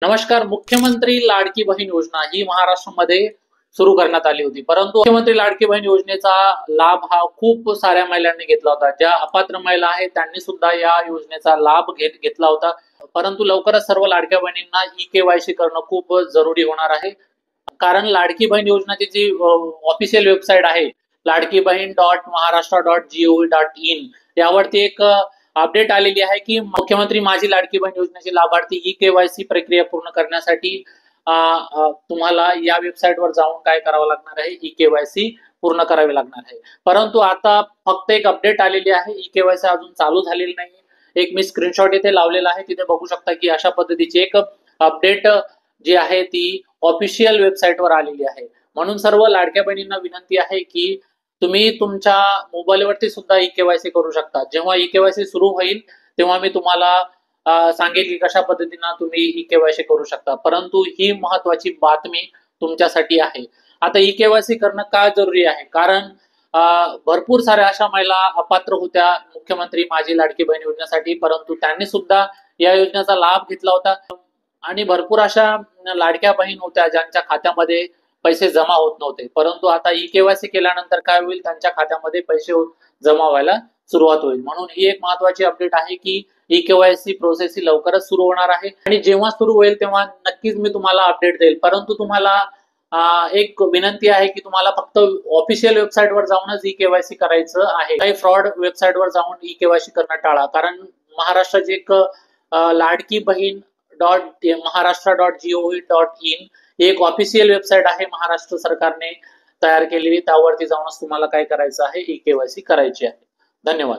नमस्कार. मुख्यमंत्री लाडकी बहीण योजना ही महाराष्ट्रामध्ये सुरू करण्यात आली होती. परंतु मुख्यमंत्री लाडकी बहीण योजनेचा लाभ हा खूप साऱ्या महिलांनी घेतला होता. ज्या अपात्र महिला आहेत त्यांनी सुद्धा या योजनेचा लाभ घेतला होता. परंतु लवकरच सर्व लाडक्या बहिणींना ई-केवायसी करणं खूप जरुरी होणार आहे. कारण लाडकी बहीण योजनेची जी ऑफिशियल वेबसाईट आहे, ladkibahn.maharashtra.gov.in यावरती एक अपडेट आलेली आहे की मुख्यमंत्री माझी लाडकी बहीण योजनेचे लाभार्थी ई-केवायसी प्रक्रिया पूर्ण करण्यासाठी तुम्हाला या वेबसाईटवर जाऊन काय करावं लागणार आहे, ई-केवायसी पूर्ण करावी लागणार आहे. परंतु आता फक्त एक अपडेट आलेली आहे, ई-केवायसी अजून चालू झालेली नाही. एक मी स्क्रीनशॉट इथे लावलेला आहे, तिथे बघू शकता की अशा पद्धतीची एक अपडेट जी आहे ती ऑफिशियल वेबसाईटवर आलेली आहे. म्हणून सर्व लाडक्या बहिणींना विनंती आहे की तुम्ही तुमच्या मोबाईलवरती सुद्धा ई-केवायसी करू शकता. जेव्हा ई-केवायसी सुरू होईल तेव्हा मी तुम्हाला सांगेल की कशा पद्धतीने तुम्ही ई-केवायसी करू शकता. परंतु ही महत्वाची बातमी तुमच्यासाठी आहे. आता ई-केवायसी करणं का जरुरी आहे? कारण भरपूर साऱ्या अशा महिला अपात्र होत्या मुख्यमंत्री माझी लाडकी बहीण योजनेसाठी, परंतु त्यांनी सुद्धा या योजनेचा लाभ घेतला होता आणि भरपूर अशा लाडक्या बहीण होत्या ज्यांच्या खात्यामध्ये पैसे जमा होत नव्हते. परंतु आता ई-केवायसी केल्यानंतर काय होईल, त्यांच्या खात्यामध्ये पैसे जमा व्हायला सुरुवात होईल. म्हणून ही एक महत्वाची अपडेट आहे की ई-केवायसी प्रोसेस ही लवकरच सुरू होणार आहे आणि जेव्हा सुरू होईल तेव्हा नक्कीच मी तुम्हाला अपडेट देईल. परंतु तुम्हाला एक विनंती आहे की तुम्हाला फक्त ऑफिशियल वेबसाईटवर जाऊनच ई-केवायसी करायचं आहे. काही फ्रॉड वेबसाईटवर जाऊन ई-केवायसी करणं टाळा. कारण महाराष्ट्राची एक लाडकी बहीण .महाराष्ट्र.gov.in एक ऑफिशियल वेबसाईट आहे, महाराष्ट्र सरकारने तयार केलेली. त्यावरती जाऊनच तुम्हाला काय करायचं आहे, ई-केवायसी करायची आहे. धन्यवाद.